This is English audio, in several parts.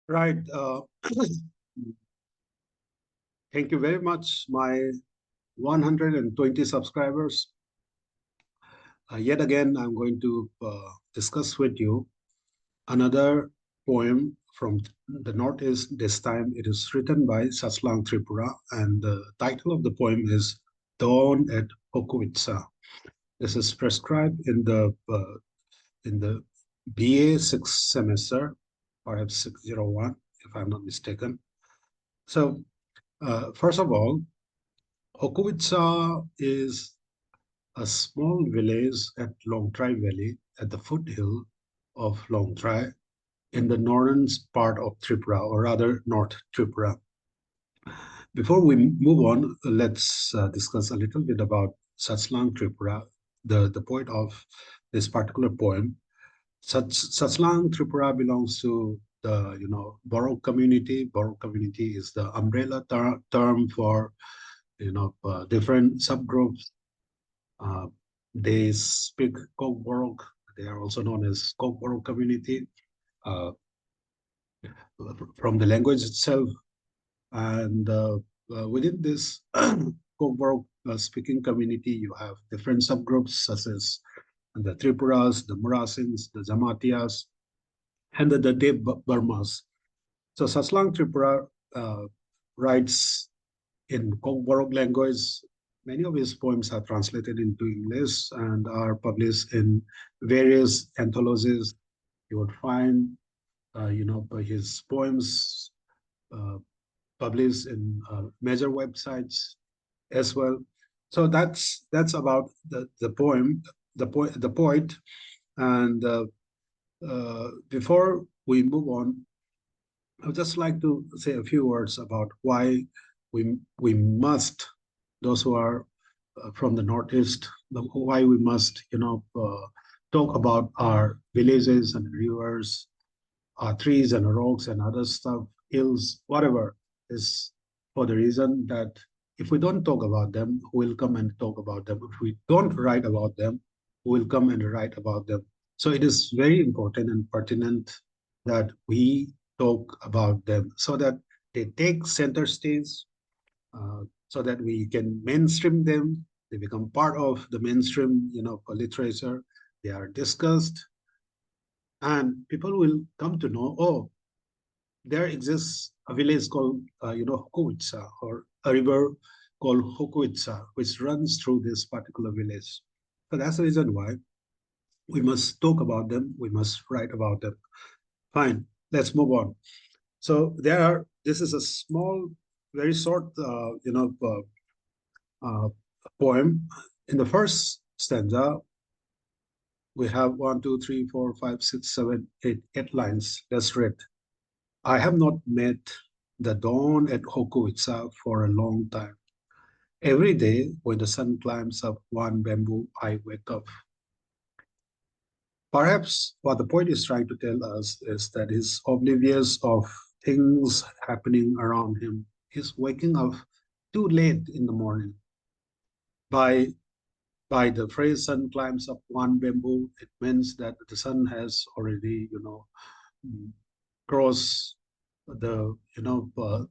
Right. Thank you very much, my 120 subscribers. Yet again, I'm going to discuss with you another poem from the Northeast. This time it is written by Sachlang Tripura, and the title of the poem is Dawn at Hokuwitsa. This is prescribed in the BA sixth semester, perhaps 601, if I'm not mistaken. So, first of all, Hokuwitsa is a small village at Longtrai Valley at the foothill of Longtrai in the northern part of Tripura, or rather North Tripura. Before we move on, let's discuss a little bit about Sachlang Tripura, the poet of this particular poem. Sachlang Tripura belongs to the Boro community. Boro community is the umbrella term for different subgroups. Uh, they speak Kokborok. They are also known as Kokborok community uh, from the language itself. And within this Kokborok speaking community, you have different subgroups such as the Tripuras, the Murasins, the Jamatias, and the Dev Burmas. So Sachlang Tripura writes in Kokborok language. Many of his poems are translated into English and are published in various anthologies. You would find, his poems uh, published in major websites as well. So that's about the poem, the poet. And before we move on, I would just like to say a few words about why we must, those who are from the Northeast, why we must, talk about our villages and rivers, our trees and rocks and other stuff, hills, whatever, is for the reason that if we don't talk about them, who will come and talk about them? If we don't write about them, who will come and write about them? So it is very important and pertinent that we talk about them so that they take center stage, so that we can mainstream them. They become part of the mainstream, literature. They are discussed, and people will come to know, oh, there exists a village called, Hokuwitsa, or a river called Hokuwitsa, which runs through this particular village. So that's the reason why we must talk about them. We must write about them. Fine, let's move on. So this is a small, very short, poem. In the first stanza, we have 8 lines. Let's read. I have not met the dawn at Hokuwitsa for a long time. Every day when the sun climbs up one bamboo, I wake up. Perhaps what the poet is trying to tell us is that he's oblivious of things happening around him. He's waking up too late in the morning. By the phrase sun climbs up one bamboo, it means that the sun has already, mm, crossed the,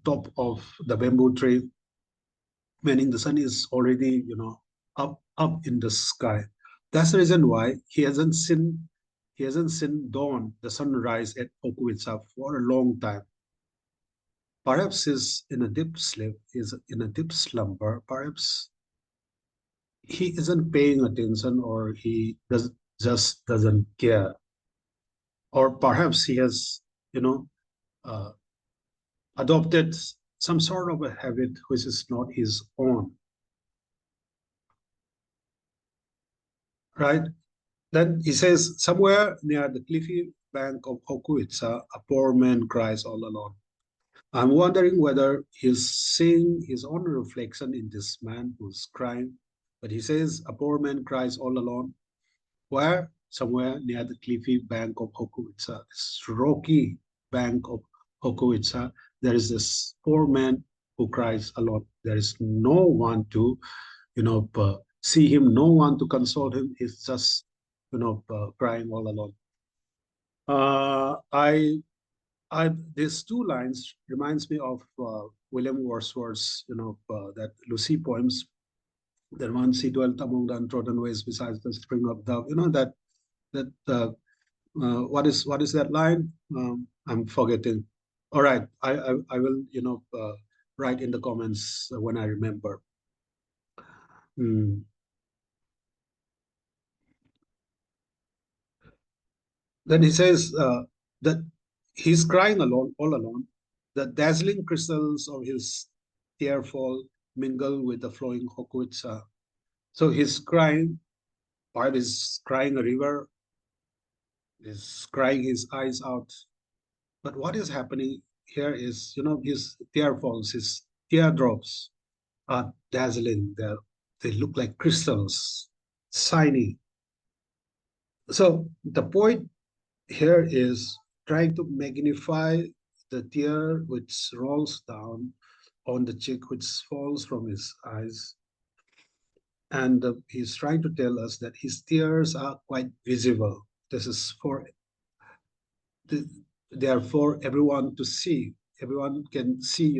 top of the bamboo tree, meaning the sun is already, up in the sky. That's the reason why he hasn't seen dawn, the sunrise at Hokuwitsa for a long time. Perhaps he's in a deep sleep, he's in a deep slumber. Perhaps he isn't paying attention, or just doesn't care. Or perhaps he has, uh, adopted some sort of a habit which is not his own, right? Then he says, somewhere near the cliffy bank of Hokuwitsa, a poor man cries all alone. I'm wondering whether he's seeing his own reflection in this man who's crying. But he says, a poor man cries all alone. Where? Somewhere near the cliffy bank of Hokuwitsa, this rocky bank of Hokuwitsa, there is this poor man who cries alone. There is no one to, see him, no one to console him. He's just, crying all alone. I These two lines reminds me of William Wordsworth's, that Lucy poems. That once he dwelt among the untrodden ways besides the spring of dove. What is that line? I'm forgetting. All right, I will write in the comments when I remember. Mm. Then he says that he's crying alone, all alone. The dazzling crystals of his tearfall mingle with the flowing Hokuwitsa. So he's crying, while he's crying a river, is crying his eyes out. But what is happening here is, his tearfalls, his teardrops are dazzling. They look like crystals, shiny. So the poet here is trying to magnify the tear which rolls down on the cheek, which falls from his eyes. And he's trying to tell us that his tears are quite visible. This is they are for everyone to see. Everyone can see,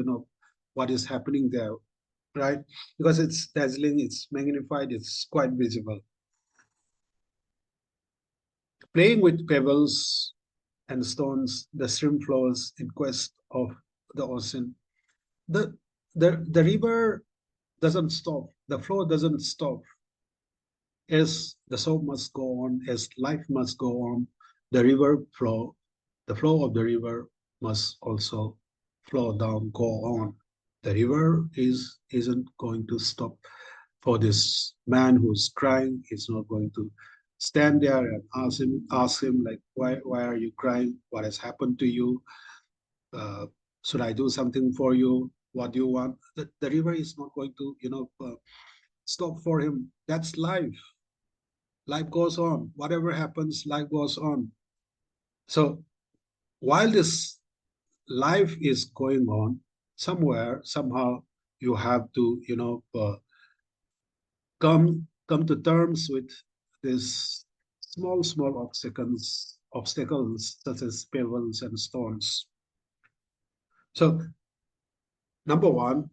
what is happening there, right? Because it's dazzling, it's magnified, it's quite visible. Playing with pebbles and stones, the stream flows in quest of the ocean. The, the river doesn't stop, the flow doesn't stop. As the show must go on, as life must go on, the flow of the river must also flow down, go on. The river isn't going to stop for this man who's crying. He's not going to stand there and ask him like, why are you crying? What has happened to you? Uh, should I do something for you? What do you want? The river is not going to, stop for him. That's life. Life goes on. Whatever happens, life goes on. So while this life is going on, somewhere, somehow, you have to, come to terms with this small obstacles such as pebbles and stones. So number one,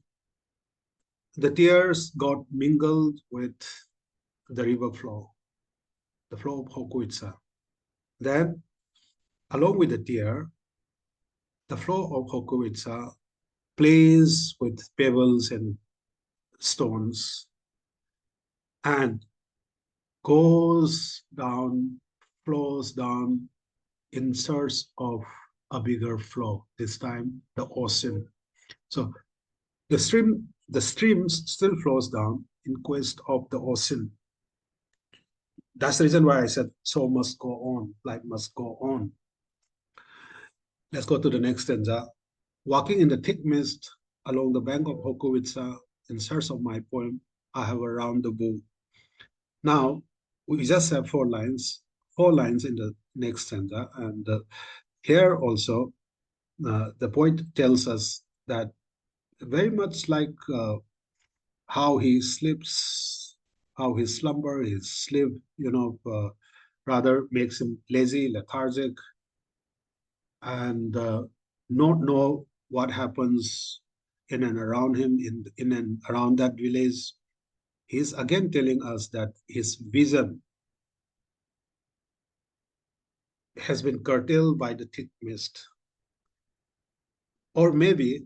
the tears got mingled with the river flow, the flow of Hokuwitsa. Then, along with the tear, the flow of Hokuwitsa plays with pebbles and stones and goes down, flows down in search of a bigger flow, this time the ocean. So the stream still flows down in quest of the ocean. That's the reason why I said so must go on, life must go on. Let's go to the next stanza. Walking in the thick mist along the bank of Hokuwitsa in search of my poem, I have a rendezvous. Now, we just have four lines in the next stanza. And here also, the poet tells us that very much like how he sleeps, how his slumber, his sleep, rather makes him lazy, lethargic, and not know what happens in and around him, in and around that village. He's again telling us that his vision has been curtailed by the thick mist. Or maybe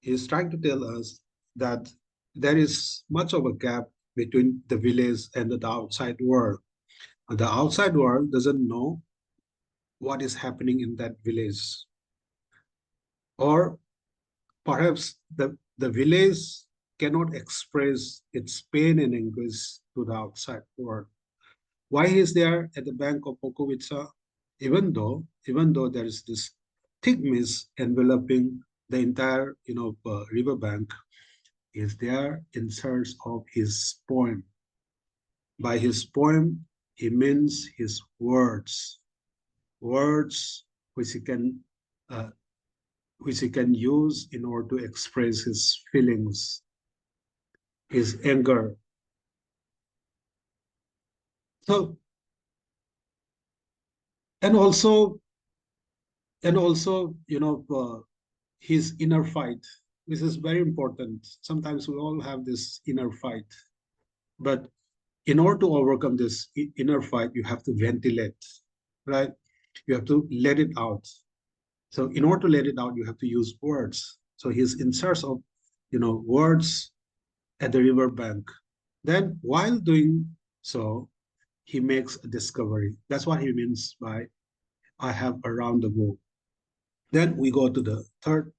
he's trying to tell us that there is much of a gap between the village and the outside world. And the outside world doesn't know what is happening in that village. Or perhaps the village cannot express its pain and anguish to the outside world. Why is there at the bank of Hokuwitsa, even though there is this thick mist enveloping the entire riverbank, is there in search of his poem. By his poem, he means his words, words which he can uh, use in order to express his feelings, his anger. So, and also And also, his inner fight, which is very important. Sometimes we all have this inner fight, but in order to overcome this inner fight, you have to ventilate, right? You have to let it out. So in order to let it out, you have to use words. So he's in search of, words at the river bank. Then while doing so, he makes a discovery. That's what he means by I have around the globe. Then we go to the third,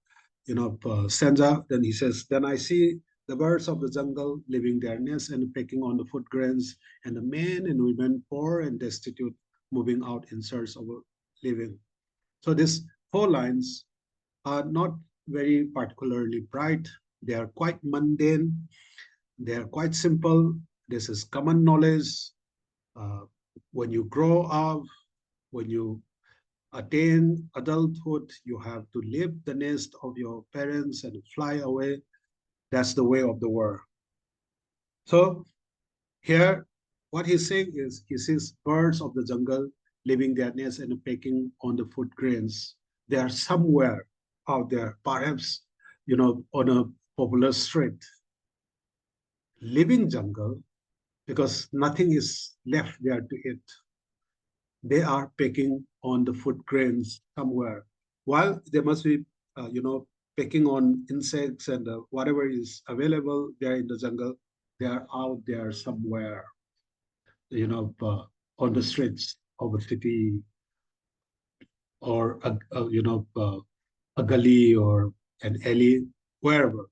stanza. Then he says, then I see the birds of the jungle leaving their nests and pecking on the food grains, and the men and women poor and destitute moving out in search of a living. So these four lines are not very particularly bright. They are quite mundane. They are quite simple. This is common knowledge. Uh, when you grow up, when you attain adulthood, you have to leave the nest of your parents and fly away. That's the way of the world. So here, what he's saying is he sees birds of the jungle leaving their nests and pecking on the food grains. They are somewhere out there, perhaps, on a popular street. Living jungle, because nothing is left there to eat. They are pecking on the food grains somewhere. While they must be, pecking on insects and whatever is available there in the jungle, they are out there somewhere, on the streets of a city or a gully or an alley, wherever.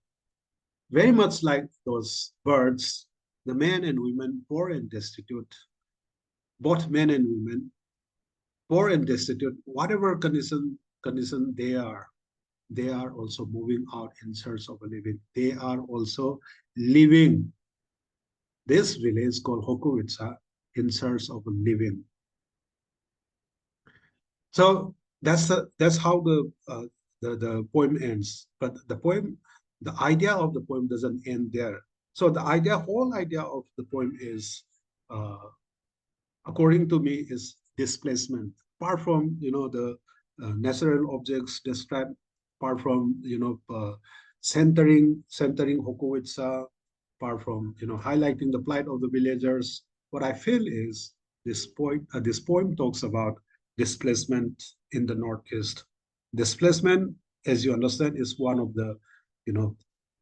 Very much like those birds, the men and women, poor and destitute, both men and women, poor and destitute, whatever condition they are also moving out in search of a living. They are also living this village called Hokuwitsa in search of a living. So that's how the poem ends. But the idea of the poem doesn't end there. So whole idea of the poem is, uh, according to me, is displacement. Apart from the natural objects described, apart from centering Hokuwitsa, apart from highlighting the plight of the villagers, what I feel is this poem talks about displacement in the Northeast. Displacement, as you understand, is one of the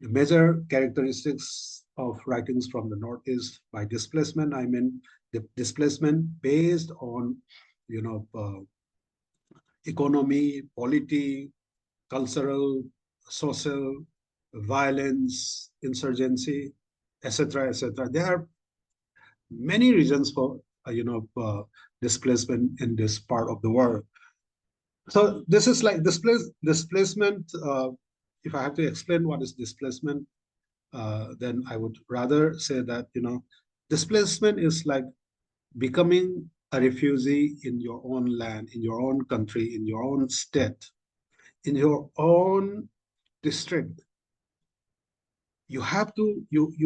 major characteristics of writings from the Northeast. By displacement, I mean the displacement based on economy, polity, cultural, social, violence, insurgency, etc., etc. There are many reasons for displacement in this part of the world. So this is like displacement. If I have to explain what is displacement, then I would rather say that displacement is like becoming a refugee in your own land, in your own country, in your own state, in your own district. You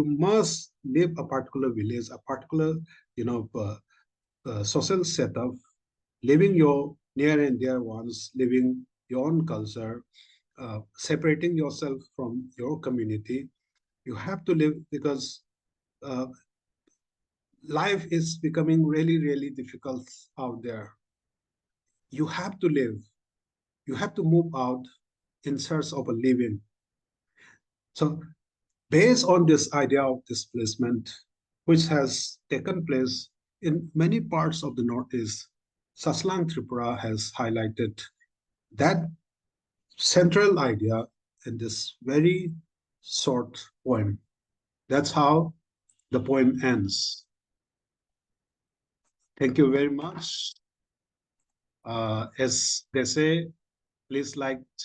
must live a particular village, a particular social setup, living your near and dear ones, living your own culture, separating yourself from your community. You have to live because uh, life is becoming really, really difficult out there. You have to live. You have to move out in search of a living. So based on this idea of displacement, which has taken place in many parts of the Northeast, Sachlang Tripura has highlighted that central idea in this very short poem. That's how the poem ends. Thank you very much. As they say, please like,